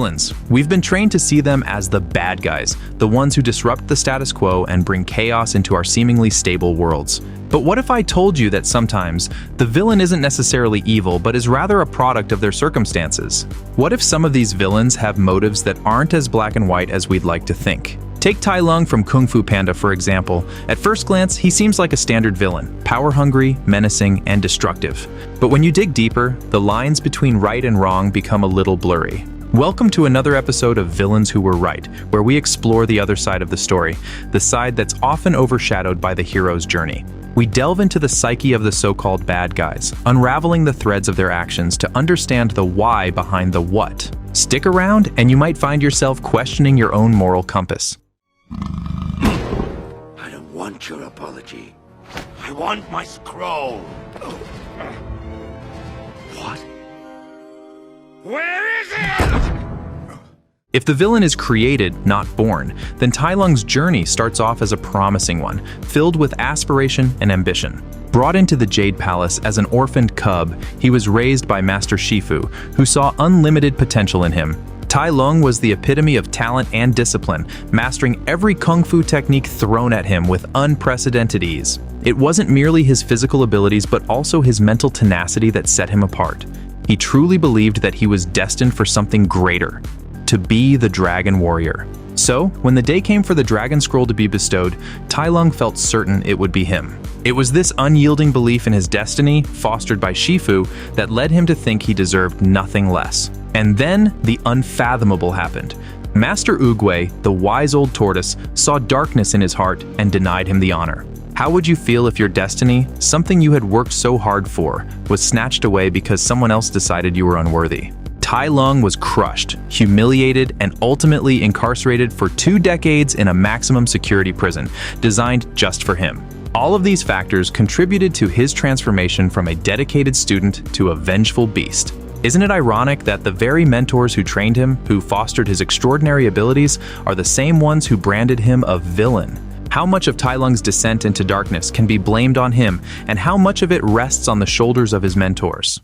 Villains. We've been trained to see them as the bad guys, the ones who disrupt the status quo and bring chaos into our seemingly stable worlds. But what if I told you that sometimes the villain isn't necessarily evil, but is rather a product of their circumstances? What if some of these villains have motives that aren't as black and white as we'd like to think? Take Tai Lung from Kung Fu Panda, for example. At first glance, he seems like a standard villain, power-hungry, menacing, and destructive. But when you dig deeper, the lines between right and wrong become a little blurry. Welcome to another episode of Villains Who Were Right, where we explore the other side of the story, the side that's often overshadowed by the hero's journey. We delve into the psyche of the so-called bad guys, unraveling the threads of their actions to understand the why behind the what. Stick around, and you might find yourself questioning your own moral compass. I don't want your apology. I want my scroll. What? Where is it? If the villain is created, not born, then Tai Lung's journey starts off as a promising one, filled with aspiration and ambition. Brought into the Jade Palace as an orphaned cub, he was raised by Master Shifu, who saw unlimited potential in him. Tai Lung was the epitome of talent and discipline, mastering every kung fu technique thrown at him with unprecedented ease. It wasn't merely his physical abilities, but also his mental tenacity that set him apart. He truly believed that he was destined for something greater, to be the Dragon Warrior. So, when the day came for the Dragon Scroll to be bestowed, Tai Lung felt certain it would be him. It was this unyielding belief in his destiny, fostered by Shifu, that led him to think he deserved nothing less. And then, the unfathomable happened. Master Oogway, the wise old tortoise, saw darkness in his heart and denied him the honor. How would you feel if your destiny, something you had worked so hard for, was snatched away because someone else decided you were unworthy? Tai Lung was crushed, humiliated, and ultimately incarcerated for 2 decades in a maximum security prison, designed just for him. All of these factors contributed to his transformation from a dedicated student to a vengeful beast. Isn't it ironic that the very mentors who trained him, who fostered his extraordinary abilities, are the same ones who branded him a villain? How much of Tai Lung's descent into darkness can be blamed on him, and how much of it rests on the shoulders of his mentors?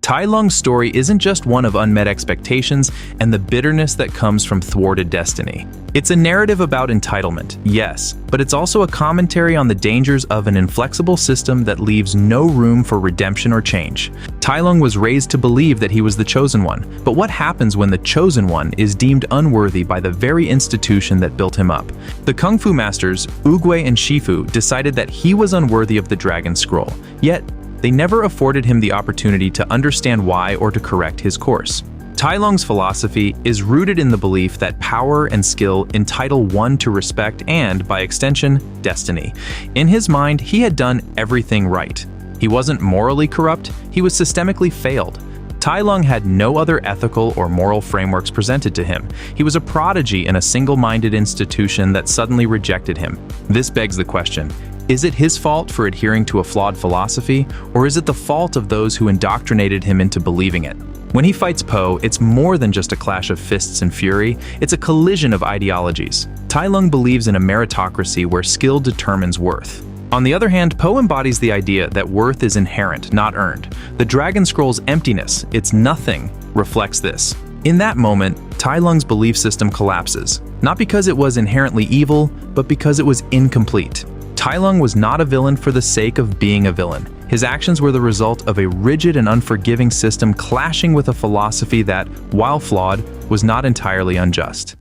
Tai Lung's story isn't just one of unmet expectations and the bitterness that comes from thwarted destiny. It's a narrative about entitlement, yes, but it's also a commentary on the dangers of an inflexible system that leaves no room for redemption or change. Tai Lung was raised to believe that he was the chosen one, but what happens when the chosen one is deemed unworthy by the very institution that built him up? The Kung Fu masters, Oogway and Shifu, decided that he was unworthy of the Dragon Scroll, yet they never afforded him the opportunity to understand why or to correct his course. Tai Lung's philosophy is rooted in the belief that power and skill entitle one to respect and, by extension, destiny. In his mind, he had done everything right. He wasn't morally corrupt, he was systemically failed. Tai Lung had no other ethical or moral frameworks presented to him. He was a prodigy in a single-minded institution that suddenly rejected him. This begs the question, is it his fault for adhering to a flawed philosophy, or is it the fault of those who indoctrinated him into believing it? When he fights Po, it's more than just a clash of fists and fury, it's a collision of ideologies. Tai Lung believes in a meritocracy where skill determines worth. On the other hand, Po embodies the idea that worth is inherent, not earned. The Dragon Scroll's emptiness, its nothing, reflects this. In that moment, Tai Lung's belief system collapses, not because it was inherently evil, but because it was incomplete. Tai Lung was not a villain for the sake of being a villain. His actions were the result of a rigid and unforgiving system clashing with a philosophy that, while flawed, was not entirely unjust.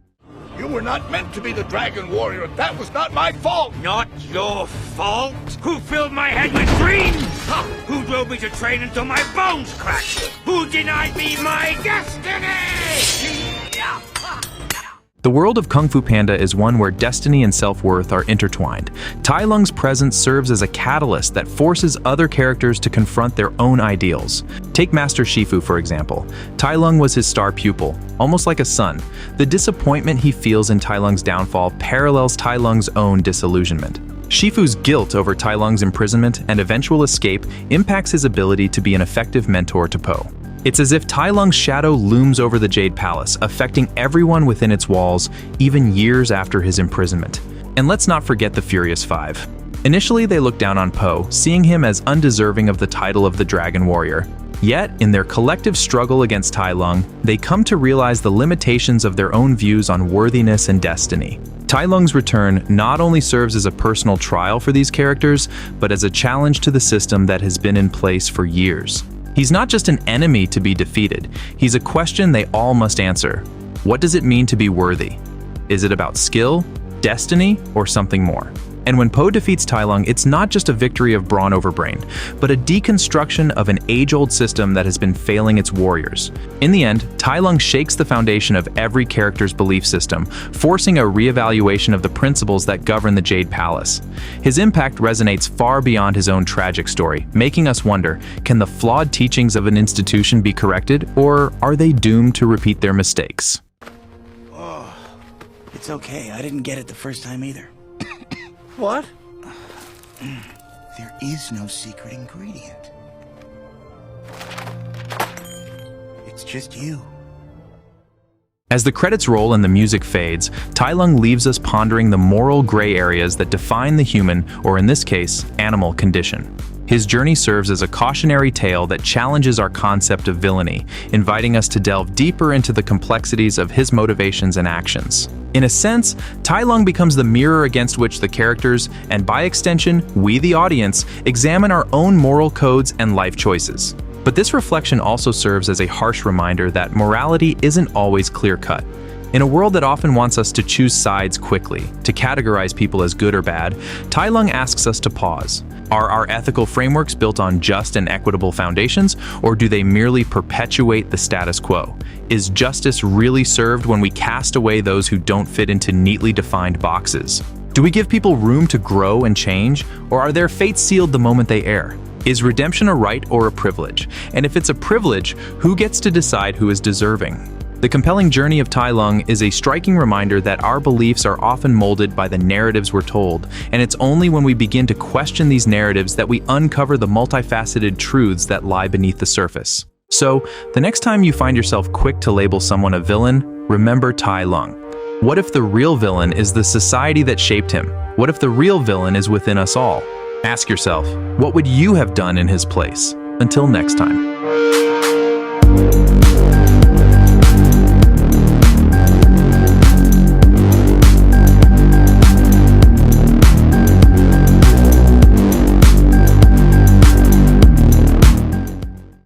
You were not meant to be the Dragon Warrior. That was not my fault. Not your fault? Who filled my head with dreams? Who drove me to train until my bones cracked? Who denied me my destiny? The world of Kung Fu Panda is one where destiny and self-worth are intertwined. Tai Lung's presence serves as a catalyst that forces other characters to confront their own ideals. Take Master Shifu, for example. Tai Lung was his star pupil, almost like a son. The disappointment he feels in Tai Lung's downfall parallels Tai Lung's own disillusionment. Shifu's guilt over Tai Lung's imprisonment and eventual escape impacts his ability to be an effective mentor to Po. It's as if Tai Lung's shadow looms over the Jade Palace, affecting everyone within its walls, even years after his imprisonment. And let's not forget the Furious Five. Initially, they look down on Po, seeing him as undeserving of the title of the Dragon Warrior. Yet, in their collective struggle against Tai Lung, they come to realize the limitations of their own views on worthiness and destiny. Tai Lung's return not only serves as a personal trial for these characters, but as a challenge to the system that has been in place for years. He's not just an enemy to be defeated, he's a question they all must answer. What does it mean to be worthy? Is it about skill, destiny, or something more? And when Po defeats Tai Lung, it's not just a victory of brawn over brain, but a deconstruction of an age-old system that has been failing its warriors. In the end, Tai Lung shakes the foundation of every character's belief system, forcing a reevaluation of the principles that govern the Jade Palace. His impact resonates far beyond his own tragic story, making us wonder, can the flawed teachings of an institution be corrected, or are they doomed to repeat their mistakes? Oh, it's okay. I didn't get it the first time either. What? There is no secret ingredient. It's just you. As the credits roll and the music fades, Tai Lung leaves us pondering the moral gray areas that define the human, or in this case, animal condition. His journey serves as a cautionary tale that challenges our concept of villainy, inviting us to delve deeper into the complexities of his motivations and actions. In a sense, Tai Lung becomes the mirror against which the characters, and by extension, we the audience, examine our own moral codes and life choices. But this reflection also serves as a harsh reminder that morality isn't always clear-cut. In a world that often wants us to choose sides quickly, to categorize people as good or bad, Tai Lung asks us to pause. Are our ethical frameworks built on just and equitable foundations, or do they merely perpetuate the status quo? Is justice really served when we cast away those who don't fit into neatly defined boxes? Do we give people room to grow and change, or are their fates sealed the moment they err? Is redemption a right or a privilege? And if it's a privilege, who gets to decide who is deserving? The compelling journey of Tai Lung is a striking reminder that our beliefs are often molded by the narratives we're told, and it's only when we begin to question these narratives that we uncover the multifaceted truths that lie beneath the surface. So, the next time you find yourself quick to label someone a villain, remember Tai Lung. What if the real villain is the society that shaped him? What if the real villain is within us all? Ask yourself, what would you have done in his place? Until next time.